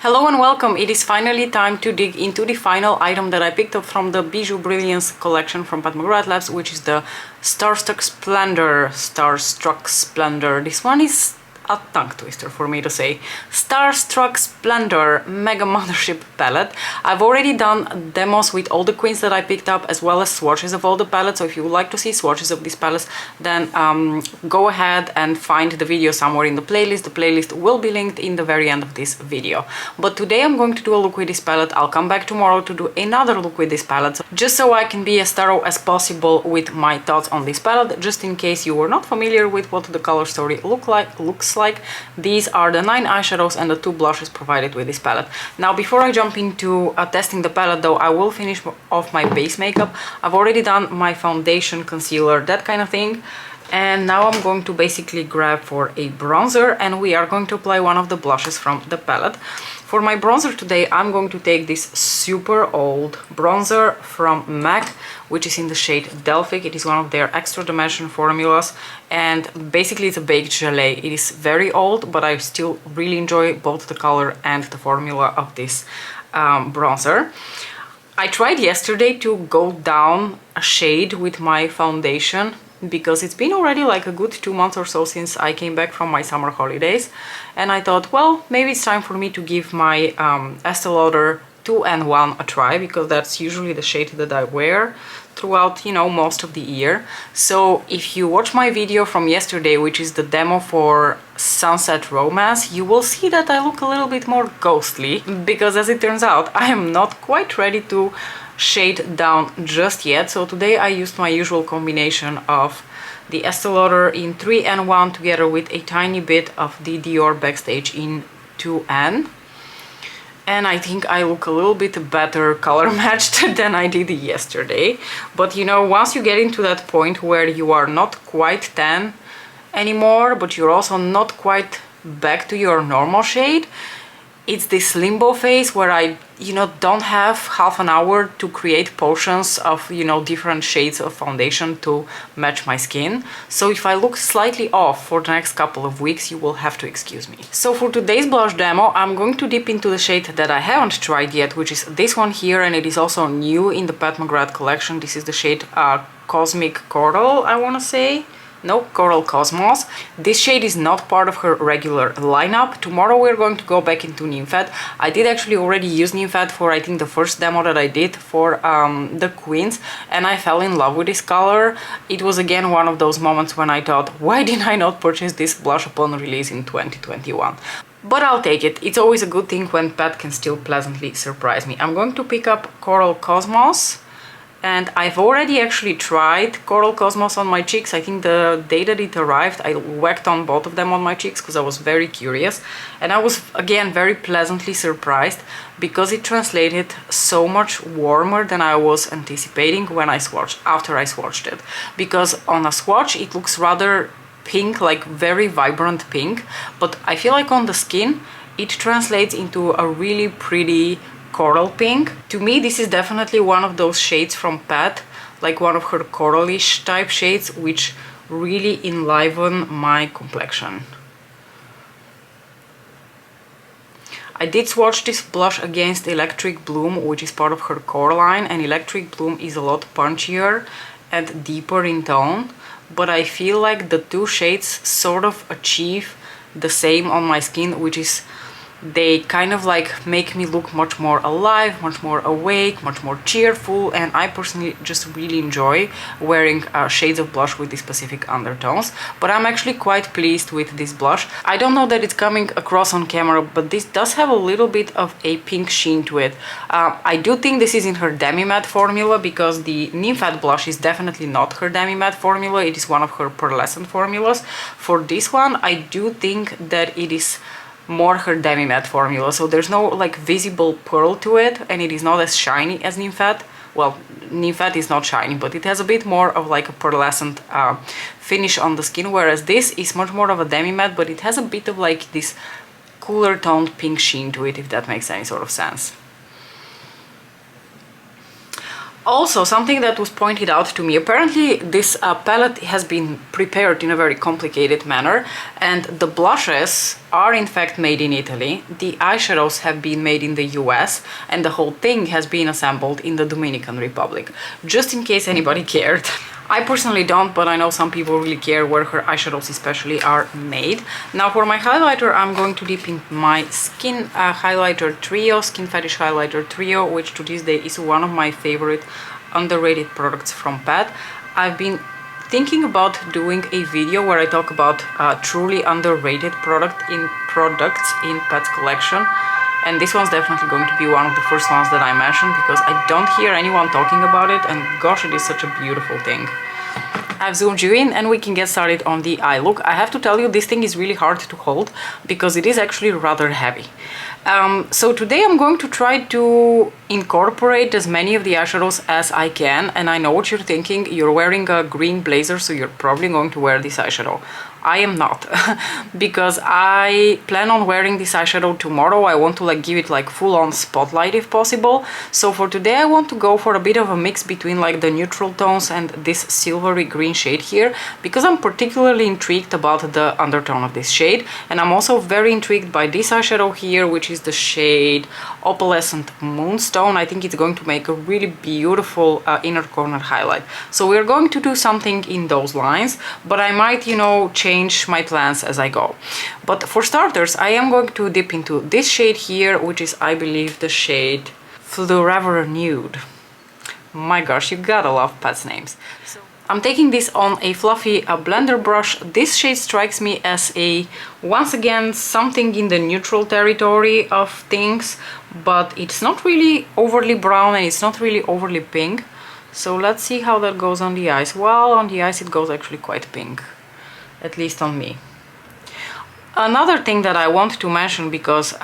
Hello and welcome! It is finally time to dig into the final item that I picked up from the Bijoux Brilliance collection from McGrath Labs, which is the Starstruck Splendor. This one is a tongue twister for me to say. Starstruck Splendour Mega Mothership palette. I've already done demos with all the queens that I picked up, as well as swatches of all the palettes, so if you would like to see swatches of these palettes, then go ahead and find the video somewhere in the playlist. The playlist will be linked in the very end of this video. But today I'm going to do a look with this palette. I'll come back tomorrow to do another look with this palette, just so I can be as thorough as possible with my thoughts on this palette, just in case you were not familiar with what the color story looks like. These are the 9 eyeshadows and the 2 blushes provided with this palette. Now, before I jump into testing the palette though, I will finish off my base makeup. I've already done my foundation, concealer, that kind of thing. And now I'm going to basically grab for a bronzer, and we are going to apply one of the blushes from the palette. For my bronzer today, I'm going to take this super old bronzer from MAC, which is in the shade Delphic. It is one of their extra dimension formulas, and basically it's a baked gelée. It is very old, but I still really enjoy both the color and the formula of this bronzer. I tried yesterday to go down a shade with my foundation, because it's been already like a good 2 months or so since I came back from my summer holidays, and I thought, well, maybe it's time for me to give my Estee Lauder 2N1 a try, because that's usually the shade that I wear throughout, you know, most of the year. So if you watch my video from yesterday, which is the demo for Sunset Romance, you will see that I look a little bit more ghostly, because as it turns out, I am not quite ready to shade down just yet. So today I used my usual combination of the Estee Lauder in 3N1 together with a tiny bit of the Dior Backstage in 2N. And I think I look a little bit better color matched than I did yesterday. But you know, once you get into that point where you are not quite tan anymore, but you're also not quite back to your normal shade, it's this limbo phase where I, you know, don't have half an hour to create potions of, you know, different shades of foundation to match my skin. So if I look slightly off for the next couple of weeks, you will have to excuse me. So for today's blush demo, I'm going to dip into the shade that I haven't tried yet, which is this one here, and it is also new in the Pat McGrath collection. This is the shade Cosmic Coral, I want to say. No, Coral Cosmos. This shade is not part of her regular lineup. Tomorrow we're going to go back into Nymphet. I did actually already use Nymphet for, I think, the first demo that I did for the queens, and I fell in love with this color. It was again one of those moments when I thought, why did I not purchase this blush upon release in 2021? But I'll take it. It's always a good thing when Pat can still pleasantly surprise me. I'm going to pick up Coral Cosmos. And I've already actually tried Coral Cosmos on my cheeks. I think the day that it arrived, I whacked on both of them on my cheeks because I was very curious. And I was, again, very pleasantly surprised because it translated so much warmer than I was anticipating when after I swatched it. Because on a swatch, it looks rather pink, like very vibrant pink. But I feel like on the skin, it translates into a really pretty coral pink. To me, this is definitely one of those shades from Pat, like one of her coralish type shades, which really enliven my complexion. I did swatch this blush against Electric Bloom, which is part of her core line, and Electric Bloom is a lot punchier and deeper in tone, but I feel like the two shades sort of achieve the same on my skin, which is they kind of like make me look much more alive, much more awake, much more cheerful, and I personally just really enjoy wearing shades of blush with these specific undertones. But I'm actually quite pleased with this blush. I don't know that it's coming across on camera, but this does have a little bit of a pink sheen to it. I do think this is in her demi-matte formula, because the Nymphet blush is definitely not her demi-matte formula. It is one of her pearlescent formulas. For this one, I do think that it is more her demi-matte formula, so there's no like visible pearl to it, and it is not as shiny as Nymphet. Well, Nymphet is not shiny, but it has a bit more of like a pearlescent finish on the skin, whereas this is much more of a demi-matte, but it has a bit of like this cooler toned pink sheen to it, if that makes any sort of sense. Also, something that was pointed out to me, apparently this palette has been prepared in a very complicated manner, and the blushes are in fact made in Italy, the eyeshadows have been made in the US, and the whole thing has been assembled in the Dominican Republic, just in case anybody cared. I personally don't, but I know some people really care where her eyeshadows especially are made. Now for my highlighter, I'm going to dip in my Skin Highlighter Trio, Skin Fetish Highlighter Trio, which to this day is one of my favorite underrated products from Pat. I've been thinking about doing a video where I talk about truly underrated products in Pat's collection. And this one's definitely going to be one of the first ones that I mention because I don't hear anyone talking about it, and gosh, it is such a beautiful thing. I've zoomed you in and we can get started on the eye look. I have to tell you, this thing is really hard to hold because it is actually rather heavy. So today I'm going to try to incorporate as many of the eyeshadows as I can, and I know what you're thinking. You're wearing a green blazer, so you're probably going to wear this eyeshadow. I am not, because I plan on wearing this eyeshadow tomorrow. I want to like give it like full-on spotlight if possible. So for today I want to go for a bit of a mix between like the neutral tones and this silvery green shade here, because I'm particularly intrigued about the undertone of this shade, and I'm also very intrigued by this eyeshadow here, which is the shade Opalescent Moonstone. I think it's going to make a really beautiful inner corner highlight. So we're going to do something in those lines, but I might, you know, change my plans as I go. But for starters, I am going to dip into this shade here, which is, I believe, the shade Forever Nude. My gosh, you gotta love Pat's names. So I'm taking this on a fluffy blender brush. This shade strikes me as once again, something in the neutral territory of things, but it's not really overly brown and it's not really overly pink. So let's see how that goes on the eyes. Well, on the eyes it goes actually quite pink, at least on me. Another thing that I want to mention, because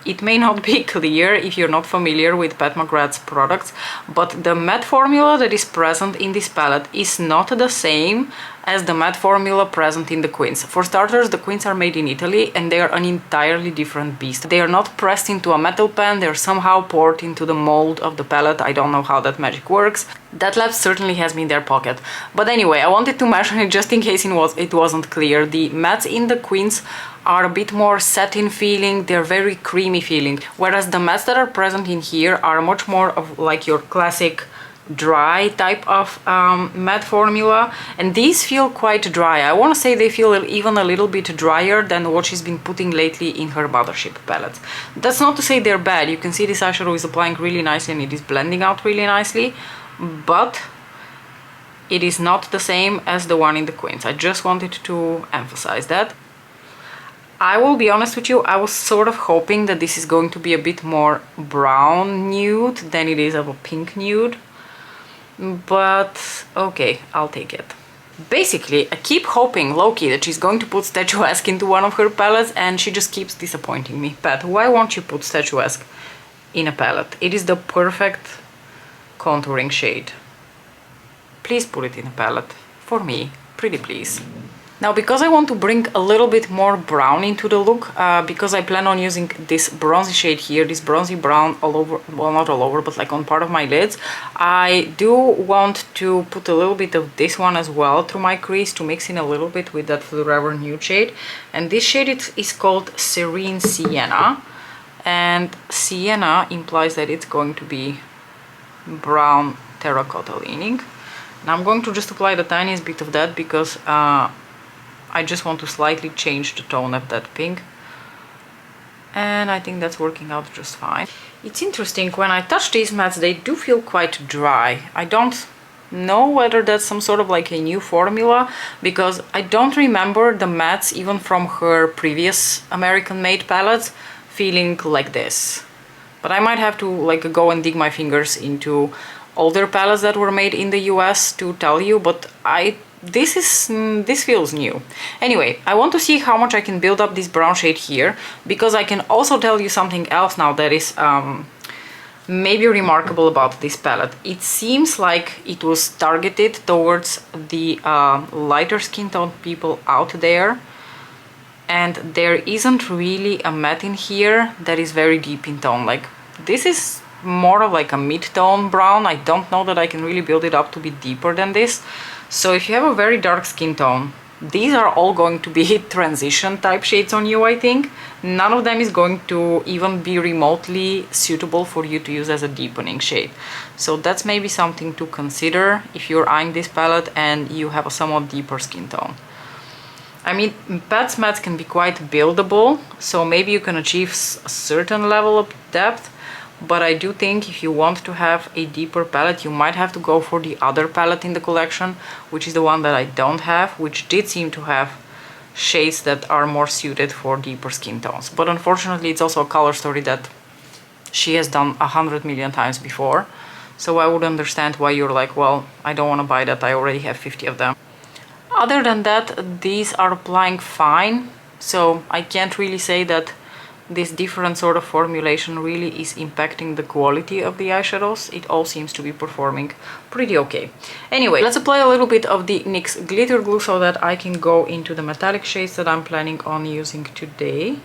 it may not be clear if you're not familiar with Pat McGrath's products, but the matte formula that is present in this palette is not the same as the matte formula present in the quints. For starters, the quints are made in Italy and they are an entirely different beast. They are not pressed into a metal pan, they're somehow poured into the mold of the palette. I don't know how that magic works. That lab certainly has me in their pocket. But anyway, I wanted to mention it just in case it wasn't clear. The mattes in the quints are a bit more satin feeling, they're very creamy feeling, whereas the mattes that are present in here are much more of like your classic dry type of matte formula, and these feel quite dry. I want to say they feel even a little bit drier than what she's been putting lately in her Mothership palettes. That's not to say they're bad. You can see this eyeshadow is applying really nicely and it is blending out really nicely, but it is not the same as the one in the quints. I just wanted to emphasize that. I will be honest with you, I was sort of hoping that this is going to be a bit more brown nude than it is of a pink nude. But okay, I'll take it. Basically, I keep hoping, low-key, that she's going to put Statuesque into one of her palettes, and she just keeps disappointing me. Pat, why won't you put Statuesque in a palette? It is the perfect contouring shade. Please put it in a palette. For me, pretty please. Now, because I want to bring a little bit more brown into the look, because I plan on using this bronzy shade here, this bronzy brown all over, well, not all over, but like on part of my lids, I do want to put a little bit of this one as well through my crease to mix in a little bit with that Forever Nude shade. And this shade is called Serene Sienna, and Sienna implies that it's going to be brown terracotta leaning. And I'm going to just apply the tiniest bit of that because I just want to slightly change the tone of that pink, and I think that's working out just fine. It's interesting, when I touch these mattes, they do feel quite dry. I don't know whether that's some sort of like a new formula, because I don't remember the mattes, even from her previous American-made palettes, feeling like this. But I might have to like go and dig my fingers into older palettes that were made in the US to tell you, but this feels new. Anyway, I want to see how much I can build up this brown shade here, because I can also tell you something else now that is maybe remarkable about this palette. It seems like it was targeted towards the lighter skin tone people out there, and there isn't really a matte in here that is very deep in tone. Like, this is more of like a mid-tone brown. I don't know that I can really build it up to be deeper than this. So if you have a very dark skin tone, these are all going to be transition type shades on you, I think. None of them is going to even be remotely suitable for you to use as a deepening shade. So that's maybe something to consider if you're eyeing this palette and you have a somewhat deeper skin tone. I mean, Pat's mattes can be quite buildable, so maybe you can achieve a certain level of depth, but I do think if you want to have a deeper palette, you might have to go for the other palette in the collection, which is the one that I don't have, which did seem to have shades that are more suited for deeper skin tones. But unfortunately, it's also a color story that she has done 100 million times before, so I would understand why you're like, well, I don't want to buy that, I already have 50 of them. Other than that, these are applying fine, so I can't really say that this different sort of formulation really is impacting the quality of the eyeshadows. It all seems to be performing pretty okay. Anyway, let's apply a little bit of the NYX glitter glue so that I can go into the metallic shades that I'm planning on using today.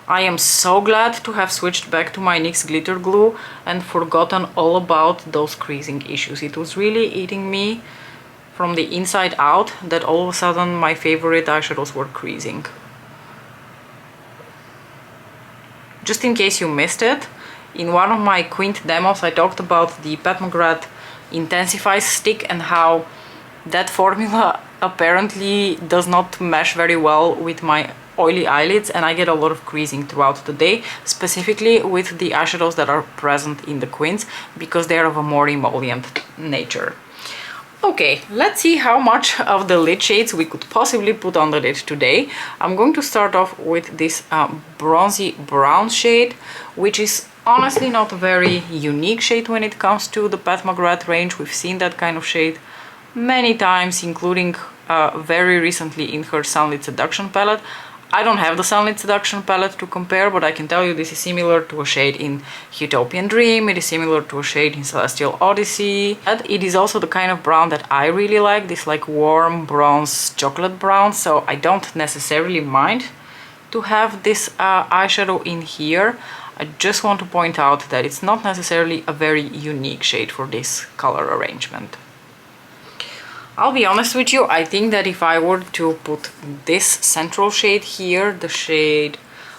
I am so glad to have switched back to my NYX glitter glue and forgotten all about those creasing issues. It was really eating me from the inside out that all of a sudden my favorite eyeshadows were creasing. Just in case you missed it, in one of my Quint demos I talked about the Pat McGrath Intensify stick and how that formula apparently does not mesh very well with my oily eyelids, and I get a lot of creasing throughout the day, specifically with the eyeshadows that are present in the Quints because they are of a more emollient nature. Okay, let's see how much of the lid shades we could possibly put on the lid today. I'm going to start off with this bronzy brown shade, which is honestly not a very unique shade when it comes to the Pat McGrath range. We've seen that kind of shade many times, including very recently in her Sunlit Seduction palette. I don't have the Sunlit Seduction palette to compare, but I can tell you this is similar to a shade in Utopian Dream, it is similar to a shade in Celestial Odyssey. And it is also the kind of brown that I really like, this like warm bronze chocolate brown, so I don't necessarily mind to have this eyeshadow in here. I just want to point out that it's not necessarily a very unique shade for this color arrangement. I'll be honest with you, I think that if I were to put this central shade here, the shade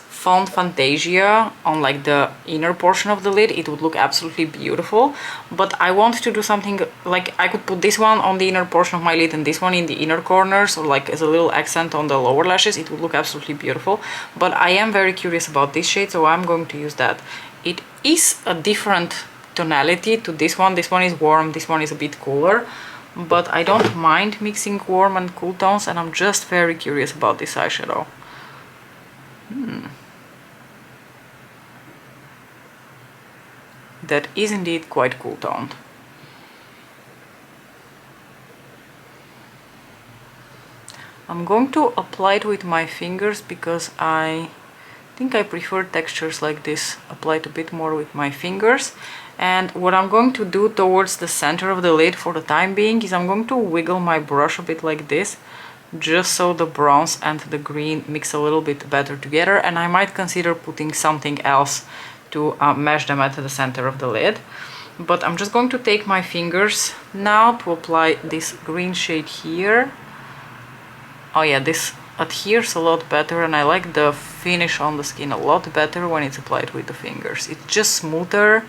Fond Fantasia, on like the inner portion of the lid, it would look absolutely beautiful. But I want to do something like I could put this one on the inner portion of my lid and this one in the inner corners, or like as a little accent on the lower lashes. It would look absolutely beautiful. But I am very curious about this shade, so I'm going to use that. It is a different tonality to this one. This one is warm, this one is a bit cooler. But I don't mind mixing warm and cool tones, and I'm just very curious about this eyeshadow. That is indeed quite cool toned. I'm going to apply it with my fingers because I think I prefer textures like this applied a bit more with my fingers. And what I'm going to do towards the center of the lid for the time being is I'm going to wiggle my brush a bit like this, just so the bronze and the green mix a little bit better together, and I might consider putting something else to mesh them at the center of the lid. But I'm just going to take my fingers now to apply this green shade here. Oh yeah, this adheres a lot better, and I like the finish on the skin a lot better when it's applied with the fingers. It's just smoother.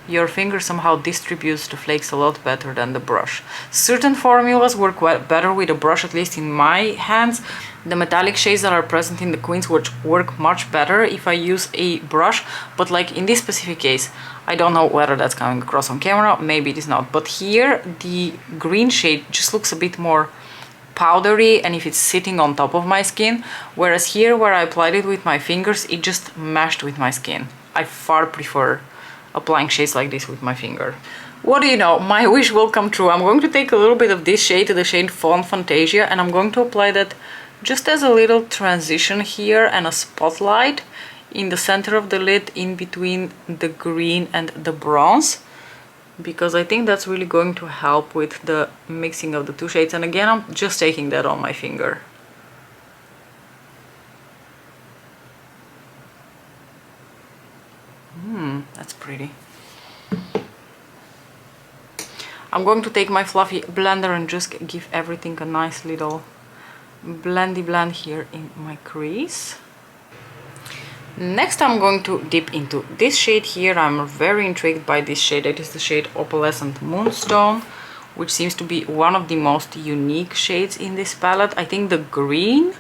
Your finger somehow distributes the flakes a lot better than the brush. Certain formulas work better with a brush, at least in my hands. The metallic shades that are present in the Queens work much better if I use a brush, but like in this specific case, I don't know whether that's coming across on camera, maybe it is not. But here, the green shade just looks a bit more powdery, and if it's sitting on top of my skin, whereas here where I applied it with my fingers, it just meshed with my skin. I far prefer applying shades like this with my finger. What do you know, my wish will come true. I'm going to take a little bit of this shade, the shade Fond Fantasia, and I'm going to apply that just as a little transition here and a spotlight in the center of the lid in between the green and the bronze, because I think that's really going to help with the mixing of the two shades. And again, I'm just taking that on my finger. That's pretty. I'm going to take my fluffy blender and just give everything a nice little blendy blend here in my crease. Next I'm going to dip into this shade here. I'm very intrigued by this shade. It is the shade Opalescent Moonstone, which seems to be one of the most unique shades in this palette. I think the green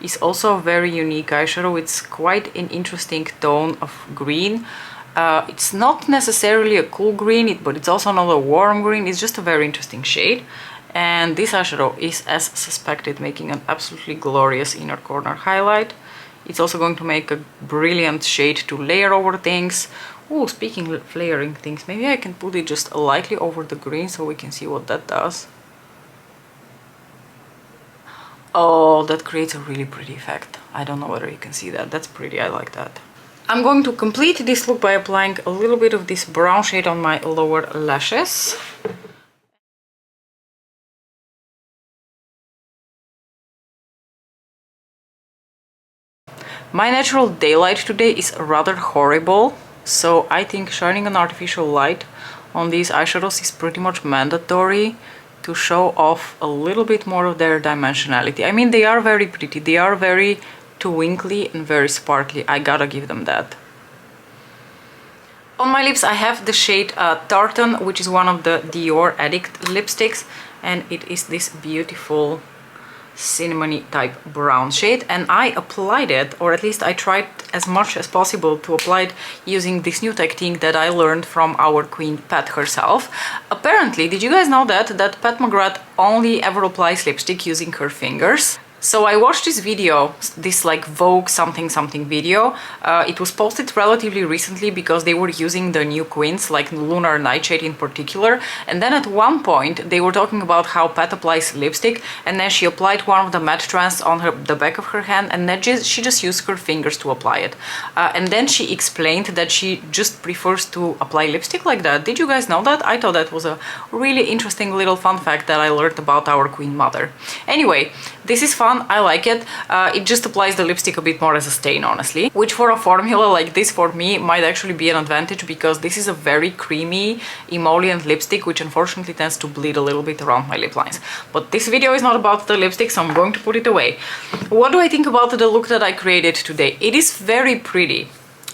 is also a very unique eyeshadow. It's quite an interesting tone of green. It's not necessarily a cool green, but it's also not a warm green. It's just a very interesting shade. And this eyeshadow is, as suspected, making an absolutely glorious inner corner highlight. It's also going to make a brilliant shade to layer over things. Oh, speaking of layering things, maybe I can put it just lightly over the green so we can see what that does. Oh, that creates a really pretty effect. I don't know whether you can see that. That's pretty, I like that. I'm going to complete this look by applying a little bit of this brown shade on my lower lashes. My natural daylight today is rather horrible, so I think shining an artificial light on these eyeshadows is pretty much mandatory to show off a little bit more of their dimensionality. I mean, they are very pretty, they are very twinkly and very sparkly, I gotta give them that. On my lips I have the shade Tartan, which is one of the Dior Addict lipsticks, and it is this beautiful cinnamony type brown shade, and I applied it, or at least I tried as much as possible to apply it using this new technique that I learned from our queen Pat herself. Apparently, did you guys know that Pat McGrath only ever applies lipstick using her fingers? So I watched this video, this like Vogue something something video. It was posted relatively recently because they were using the new queens, like Lunar Nightshade in particular. And then at one point they were talking about how Pat applies lipstick, and then she applied one of the matte strands on the back of her hand, and then she just used her fingers to apply it. And then she explained that she just prefers to apply lipstick like that. Did you guys know that? I thought that was a really interesting little fun fact that I learned about our queen mother. Anyway, this is fun. I like it. It just applies the lipstick a bit more as a stain, honestly, which for a formula like this for me might actually be an advantage, because this is a very creamy emollient lipstick, which unfortunately tends to bleed a little bit around my lip lines. But this video is not about the lipstick, so I'm going to put it away. What do I think about the look that I created today? It is very pretty.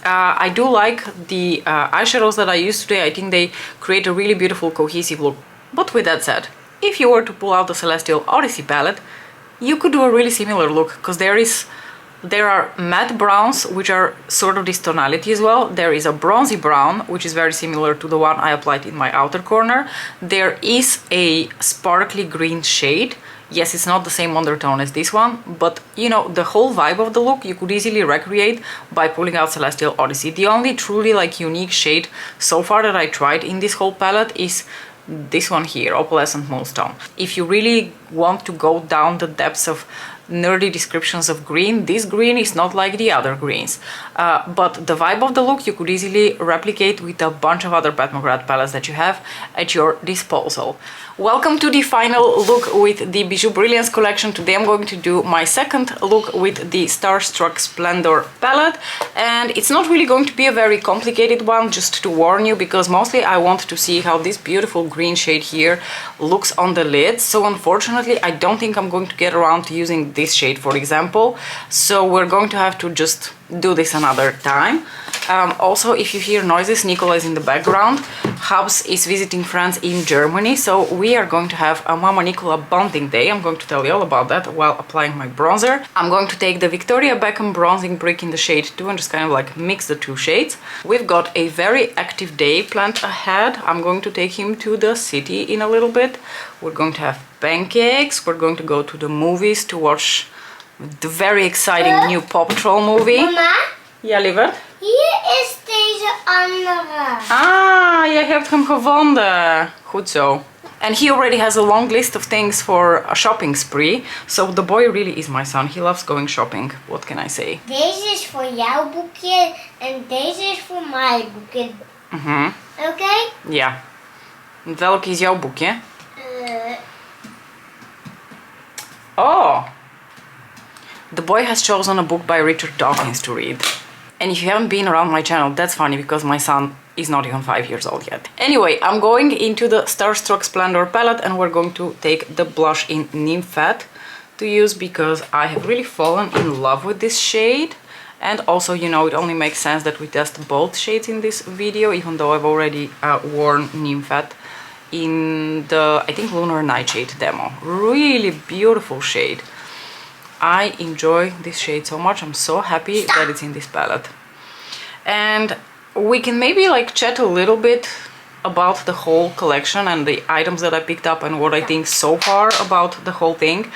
I do like the eyeshadows that I used today. I think they create a really beautiful cohesive look. But with that said, if you were to pull out the Celestial Odyssey palette, you could do a really similar look, because there are matte browns, which are sort of this tonality as well. There is a bronzy brown, which is very similar to the one I applied in my outer corner. There is a sparkly green shade. Yes, it's not the same undertone as this one, but you know, the whole vibe of the look you could easily recreate by pulling out Celestial Odyssey. The only truly like unique shade so far that I tried in this whole palette is this one here, Opalescent Moonstone. If you really want to go down the depths of nerdy descriptions of green, this green is not like the other greens. But the vibe of the look you could easily replicate with a bunch of other Pat McGrath palettes that you have at your disposal. Welcome to the final look with the Bijoux Brilliance collection. Today I'm going to do my second look with the Starstruck Splendour palette, and it's not really going to be a very complicated one, just to warn you, because mostly I want to see how this beautiful green shade here looks on the lids. So unfortunately I don't think I'm going to get around to using this shade, for example, so we're going to have to just do this another time. Also, if you hear noises, Nicola is in the background. Hubs is visiting friends in Germany, so we are going to have a Mama Nicola bonding day. I'm going to tell you all about that while applying my bronzer. I'm going to take the Victoria Beckham bronzing brick in the shade 2 and just kind of like mix the two shades. We've got a very active day planned ahead. I'm going to take him to the city in a little bit. We're going to have pancakes. We're going to go to the movies to watch the very exciting new Paw Patrol movie. Mama? Ja, lieverd? Hier is deze andere. Ah, jij hebt hem gevonden. Goed zo. And he already has a long list of things for a shopping spree. So the boy really is my son. He loves going shopping. What can I say? Deze is voor jouw boekje en deze is voor mijn boekje. Oké? Ja. Welk is jouw boekje? Oh! The boy has chosen a book by Richard Dawkins to read. And if you haven't been around my channel, that's funny, because my son is not even 5 years old yet. Anyway, I'm going into the Starstruck Splendour palette and we're going to take the blush in Nymphet to use because I have really fallen in love with this shade. And also, you know, it only makes sense that we test both shades in this video, even though I've already worn Nymphet in the, I think, Lunar Nightshade demo. Really beautiful shade. I enjoy this shade so much. I'm so happy that it's in this palette. And we can maybe like chat a little bit about the whole collection and the items that I picked up and what I think so far about the whole thing.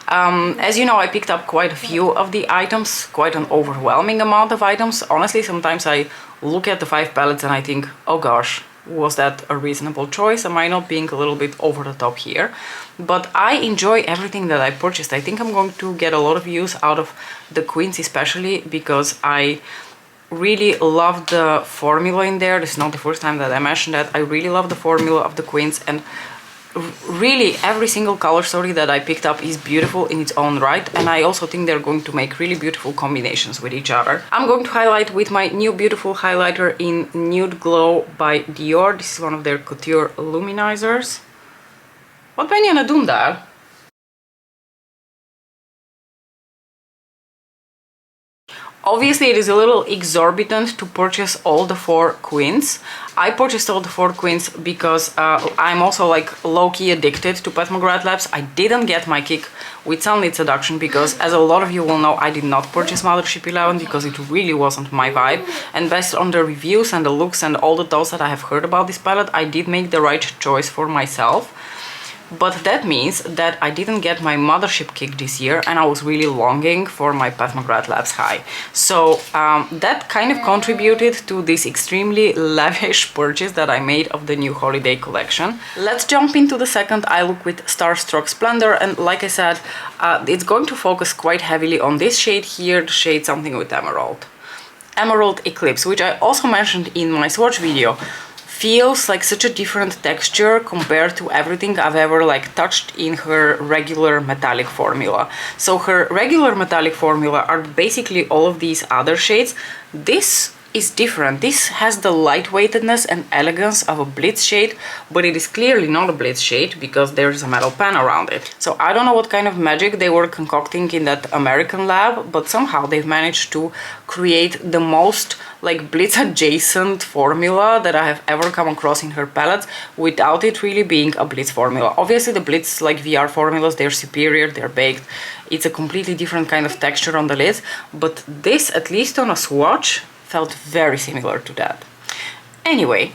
As you know, I picked up quite a few of the items, quite an overwhelming amount of items. Honestly, sometimes I look at the 5 palettes and I think, oh gosh, was that a reasonable choice? Am I not being a little bit over the top here? But I enjoy everything that I purchased. I think I'm going to get a lot of use out of the queens, especially because I really love the formula in there. This is not the first time that I mentioned that. I really love the formula of the queens, and really every single color story that I picked up is beautiful in its own right, and I also think they're going to make really beautiful combinations with each other. I'm going to highlight with my new beautiful highlighter in Nude Glow by Dior. This is one of their couture luminizers. Wat ben je aan het doen daar? Obviously, it is a little exorbitant to purchase all the 4 queens. I purchased all the 4 queens because I'm also like low-key addicted to Pat McGrath Labs. I didn't get my kick with Sunlit Seduction because, as a lot of you will know, I did not purchase Mothership 11 because it really wasn't my vibe. And based on the reviews and the looks and all the thoughts that I have heard about this palette, I did make the right choice for myself. But that means that I didn't get my Mothership kick this year, and I was really longing for my Pat McGrath Labs high. So that kind of contributed to this extremely lavish purchase that I made of the new holiday collection. Let's jump into the second eye look with Starstruck Splendour, and like I said, it's going to focus quite heavily on this shade here, the shade Something with Emerald. Emerald Eclipse, which I also mentioned in my swatch video. Feels like such a different texture compared to everything I've ever like touched in her regular metallic formula. So her regular metallic formula are basically all of these other shades. This is different. This has the lightweightedness and elegance of a blitz shade, but it is clearly not a blitz shade because there is a metal pen around it. So I don't know what kind of magic they were concocting in that American lab, but somehow they've managed to create the most like blitz adjacent formula that I have ever come across in her palettes without it really being a blitz formula. Obviously the blitz like VR formulas, they're superior, they're baked. It's a completely different kind of texture on the lids, but this, at least on a swatch, felt very similar to that. Anyway,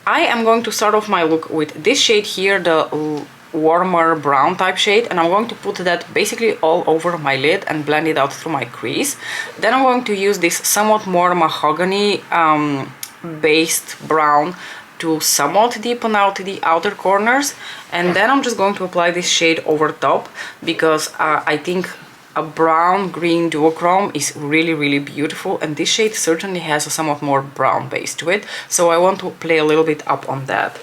I am going to start off my look with this shade here, the warmer brown type shade, and I'm going to put that basically all over my lid and blend it out through my crease. Then I'm going to use this somewhat more mahogany based brown to somewhat deepen out the outer corners, and then I'm just going to apply this shade over top because I think a brown green duochrome is really beautiful, and this shade certainly has a somewhat more brown base to it, so I want to play a little bit up on that,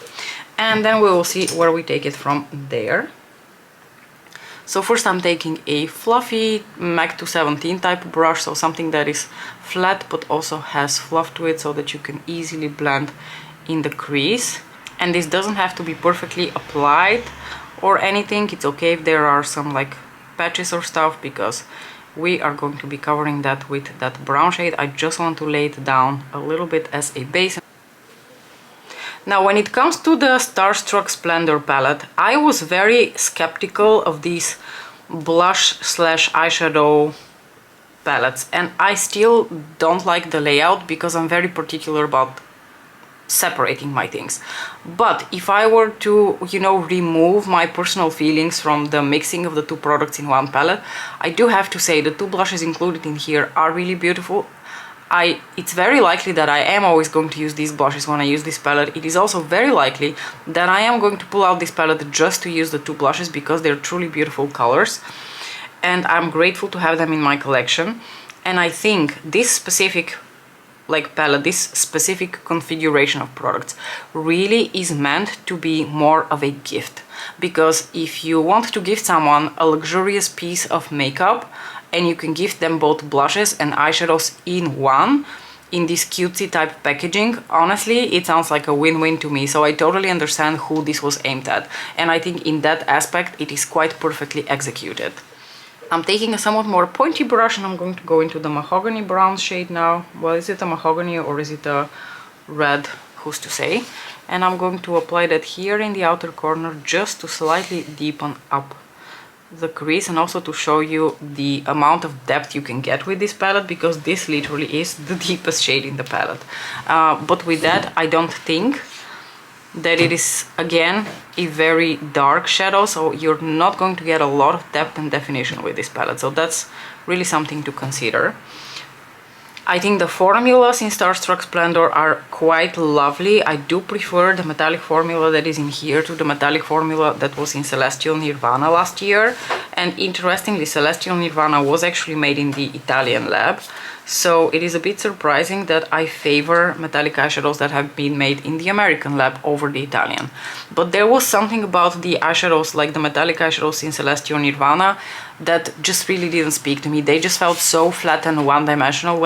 and then we will see where we take it from there. So first I'm taking a fluffy MAC 217 type brush, so something that is flat but also has fluff to it so that you can easily blend in the crease. And this doesn't have to be perfectly applied or anything. It's okay if there are some like patches or stuff, because we are going to be covering that with that brown shade. I just want to lay it down a little bit as a base. Now, when it comes to the Starstruck Splendour palette, I was very skeptical of these blush slash eyeshadow palettes, and I still don't like the layout because I'm very particular about separating my things. But if I were to, you know, remove my personal feelings from the mixing of the two products in one palette, I do have to say the two blushes included in here are really beautiful. It's very likely that I am always going to use these blushes when I use this palette. It is also very likely that I am going to pull out this palette just to use the two blushes because they're truly beautiful colors, and I'm grateful to have them in my collection. And I think this specific palette, this specific configuration of products really is meant to be more of a gift, because if you want to gift someone a luxurious piece of makeup and you can gift them both blushes and eyeshadows in one, in this cutesy type packaging, honestly, it sounds like a win-win to me. So I totally understand who this was aimed at. And I think in that aspect, it is quite perfectly executed. I'm taking a somewhat more pointy brush and I'm going to go into the mahogany brown shade now. Well, is it a mahogany or is it a red? Who's to say? And I'm going to apply that here in the outer corner just to slightly deepen up the crease and also to show you the amount of depth you can get with this palette, because this literally is the deepest shade in the palette. But with that, I don't think that it is, again, a very dark shadow, so you're not going to get a lot of depth and definition with this palette. So that's really something to consider. I think the formulas in Starstruck Splendour are quite lovely. I do prefer the metallic formula that is in here to the metallic formula that was in Celestial Nirvana last year. And interestingly, Celestial Nirvana was actually made in the Italian lab. So it is a bit surprising that I favor metallic eyeshadows that have been made in the American lab over the Italian. But there was something about the eyeshadows, like the metallic eyeshadows in Celestial Nirvana, that just really didn't speak to me. They just felt so flat and one-dimensional,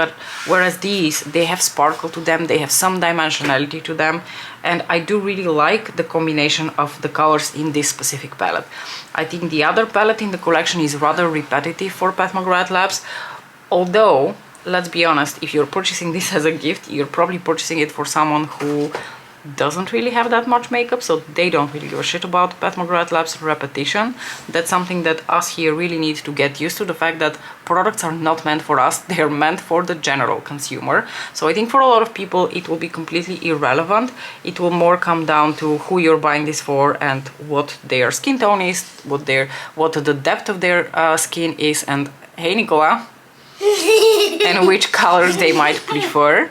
whereas these, they have sparkle to them, they have some dimensionality to them, and I do really like the combination of the colors in this specific palette. I think the other palette in the collection is rather repetitive for Pat McGrath Labs, although, let's be honest, if you're purchasing this as a gift, you're probably purchasing it for someone who doesn't really have that much makeup, so they don't really give a shit about Pat McGrath Labs repetition. That's something that us here really need to get used to, the fact that products are not meant for us, they're meant for the general consumer. So I think for a lot of people it will be completely irrelevant. It will more come down to who you're buying this for and what their skin tone is, what the depth of their skin is, and hey Nicola, and which colors they might prefer.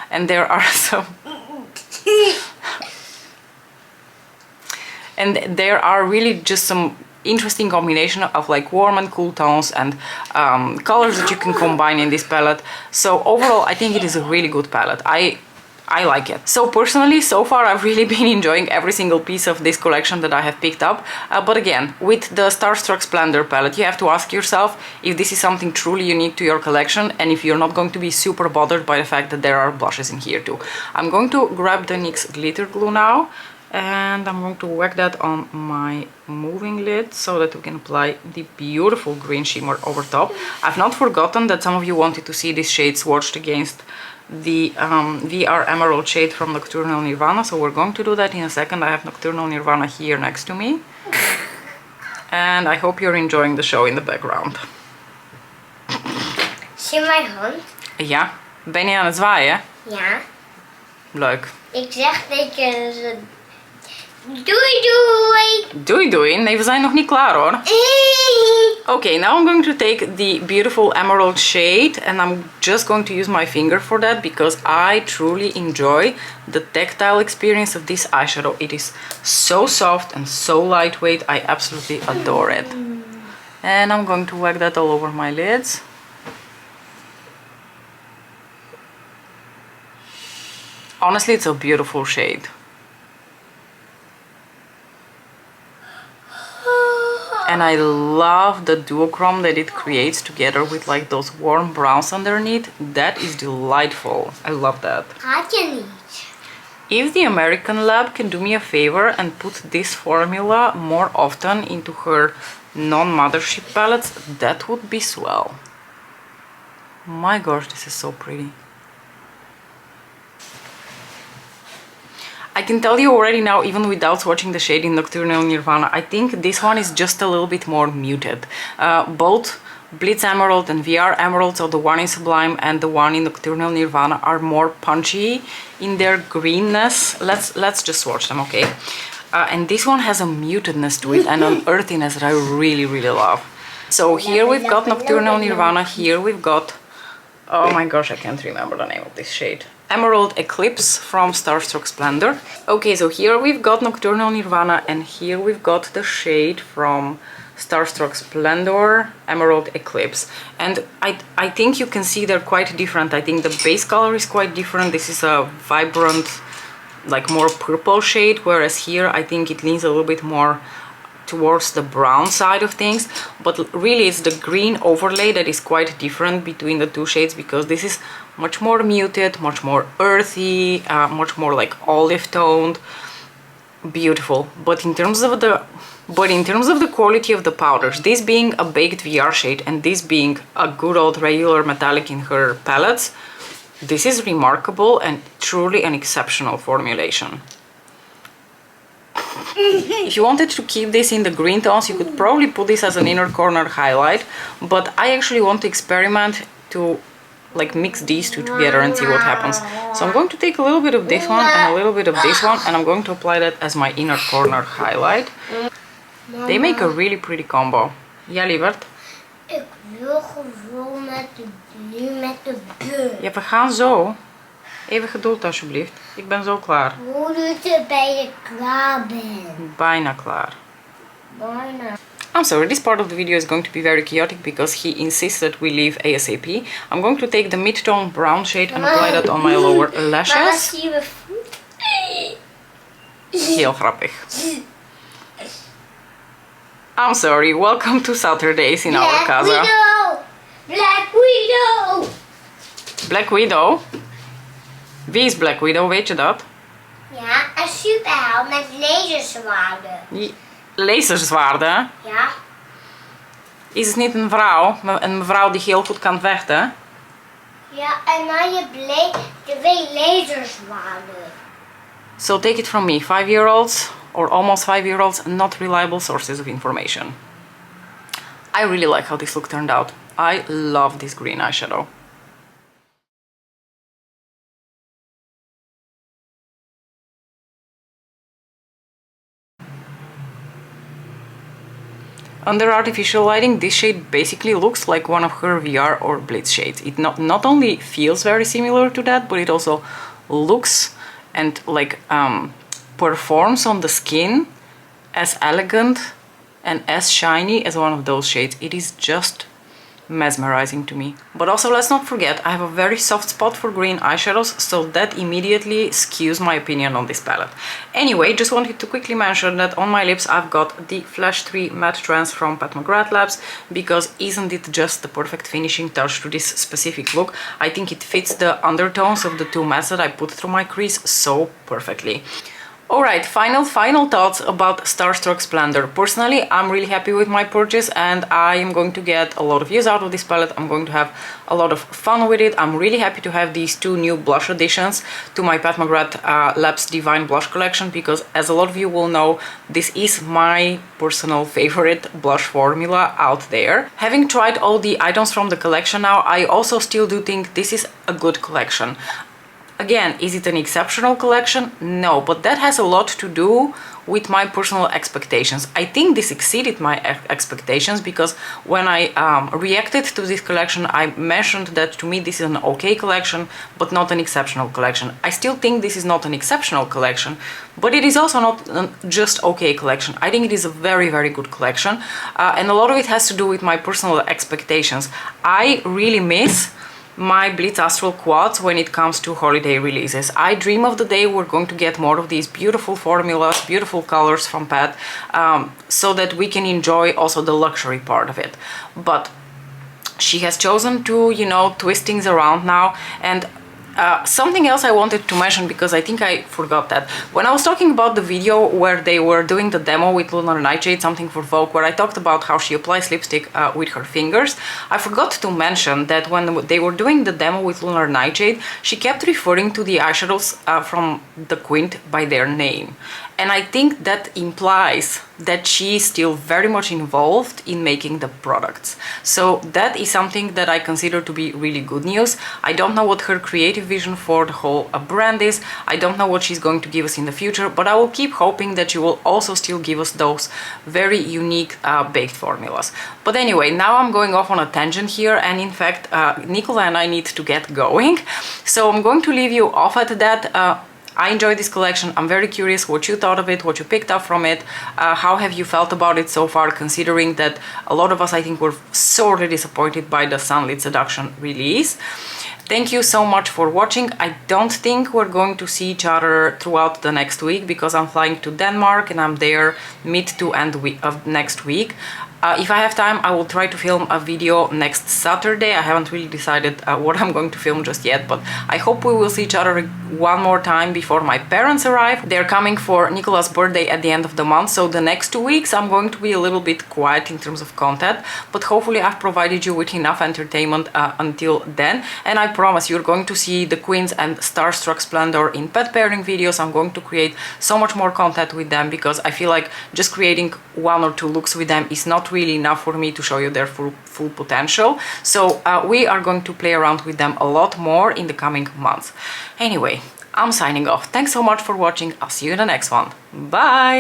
And there are some and there are really just some interesting combination of like warm and cool tones and colors that you can combine in this palette. So overall, I think it is a really good palette. I like it. So personally, so far I've really been enjoying every single piece of this collection that I have picked up. But again, with the Starstruck Splendour palette, you have to ask yourself if this is something truly unique to your collection and if you're not going to be super bothered by the fact that there are blushes in here too. I'm going to grab the NYX glitter glue now and I'm going to whack that on my moving lid so that we can apply the beautiful green shimmer over top. I've not forgotten that some of you wanted to see this shade swatched against the VR Emerald shade from Nocturnal Nirvana, so we're going to do that in a second. I have Nocturnal Nirvana here next to me and I hope you're enjoying the show in the background. Zie je mijn hand? Ja, ben je aan het zwaaien? Ja. Leuk. Ik zeg tegen ze... Doei doei! Doei doei, nee, we zijn nog niet klaar hoor. Okay, now I'm going to take the beautiful emerald shade and I'm just going to use my finger for that because I truly enjoy the tactile experience of this eyeshadow. It is so soft and so lightweight, I absolutely adore it. And I'm going to whack that all over my lids. Honestly, it's a beautiful shade. And I love the duochrome that it creates together with like those warm browns underneath. That is delightful. I love that. Gaat je niet? If the American lab can do me a favor and put this formula more often into her non-mothership palettes, that would be swell. My gosh, this is so pretty. I can tell you already now, even without swatching the shade in Nocturnal Nirvana, I think this one is just a little bit more muted. Both Blitz Emerald and VR Emerald, so the one in Sublime and the one in Nocturnal Nirvana, are more punchy in their greenness. Let's just swatch them, okay? And this one has a mutedness to it and an earthiness that I really, really love. So here we've got Nocturnal Nirvana, here we've got... Oh my gosh, I can't remember the name of this shade. Emerald Eclipse from Starstruck Splendour. Okay, so here we've got Nocturnal Nirvana and here we've got the shade from Starstruck Splendour, Emerald Eclipse. And I think you can see they're quite different. I think the base color is quite different. This is a vibrant, like more purple shade, whereas here I think it leans a little bit more towards the brown side of things, but really it's the green overlay that is quite different between the two shades, because this is much more muted, much more earthy, much more like olive toned. Beautiful. But in terms of the quality of the powders, this being a baked VR shade and this being a good old regular metallic in her palettes, this is remarkable and truly an exceptional formulation. If you wanted to keep this in the green tones, you could probably put this as an inner corner highlight, but I actually want to experiment to like mix these two together and see what happens. So I'm going to take a little bit of this one and a little bit of this one, and I'm going to apply that as my inner corner highlight. They make a really pretty combo. Ja, lieverd? Ik wil gewoon met de beurt. Ja, we gaan zo. Even geduld alsjeblieft. Ik ben zo klaar. Hoe doet het bij je klaar bent? Bijna klaar. Bijna. I'm sorry, this part of the video is going to be very chaotic because he insists that we leave ASAP. I'm going to take the mid-tone brown shade and apply that on my lower Maar lashes. zie je voet? Heel grappig. I'm sorry, welcome to Saturdays in our casa. Widow! Black Widow! Black Widow? Wie is Black Widow, weet je dat? Ja, een superheld met laserzwaarden. Laserzwaarden? Ja. Is het niet een mevrouw die heel goed kan vechten? Ja, en dan je twee laserzwaarden. So take it from me, 5-year-olds or almost 5-year-olds, not reliable sources of information. I really like how this look turned out. I love this green eyeshadow. Under artificial lighting, this shade basically looks like one of her VR or Blitz shades. It not only feels very similar to that, but it also looks and like performs on the skin as elegant and as shiny as one of those shades. It is just mesmerizing to me. But also, let's not forget, I have a very soft spot for green eyeshadows, so that immediately skews my opinion on this palette. Anyway, just wanted to quickly mention that on my lips I've got the Flash 3 Matte Trance from Pat McGrath Labs, because isn't it just the perfect finishing touch to this specific look? I think it fits the undertones of the two mattes that I put through my crease so perfectly. Alright, final thoughts about Starstruck Splendour. Personally, I'm really happy with my purchase and I am going to get a lot of use out of this palette. I'm going to have a lot of fun with it. I'm really happy to have these two new blush additions to my Pat McGrath Labs Divine Blush collection, because as a lot of you will know, this is my personal favorite blush formula out there. Having tried all the items from the collection now, I also still do think this is a good collection. Again, is it an exceptional collection? No, but that has a lot to do with my personal expectations. I think this exceeded my expectations, because when I reacted to this collection, I mentioned that to me this is an okay collection, but not an exceptional collection. I still think this is not an exceptional collection, but it is also not just okay collection. I think it is a very, very good collection, and a lot of it has to do with my personal expectations. I really miss my Blitz Astral quads when it comes to holiday releases. I dream of the day we're going to get more of these beautiful formulas, beautiful colors from Pat, so that we can enjoy also the luxury part of it. But she has chosen to, you know, twist things around now. And something else I wanted to mention, because I think I forgot that. When I was talking about the video where they were doing the demo with Lunar Nightshade, something for Vogue, where I talked about how she applies lipstick with her fingers, I forgot to mention that when they were doing the demo with Lunar Nightshade, she kept referring to the eyeshadows from the Quint by their name. And I think that implies that she is still very much involved in making the products. So that is something that I consider to be really good news. I don't know what her creative vision for the whole brand is. I don't know what she's going to give us in the future, but I will keep hoping that she will also still give us those very unique baked formulas. But anyway, now I'm going off on a tangent here, and in fact, Nicola and I need to get going. So I'm going to leave you off at that. I enjoyed this collection. I'm very curious what you thought of it, what you picked up from it, how have you felt about it so far, considering that a lot of us, I think, were sorely disappointed by the Sunlit Seduction release. Thank you so much for watching. I don't think we're going to see each other throughout the next week because I'm flying to Denmark and I'm there mid to end of next week. If I have time, I will try to film a video next Saturday. I haven't really decided what I'm going to film just yet, but I hope we will see each other one more time before my parents arrive. They're coming for Nicola's birthday at the end of the month, so the next 2 weeks I'm going to be a little bit quiet in terms of content, but hopefully I've provided you with enough entertainment until then, and I promise you're going to see the Queens and Starstruck Splendour in pet pairing videos. I'm going to create so much more content with them because I feel like just creating 1 or 2 looks with them is not really enough for me to show you their full potential. So we are going to play around with them a lot more in the coming months. Anyway, I'm signing off. Thanks so much for watching. I'll see you in the next one. Bye!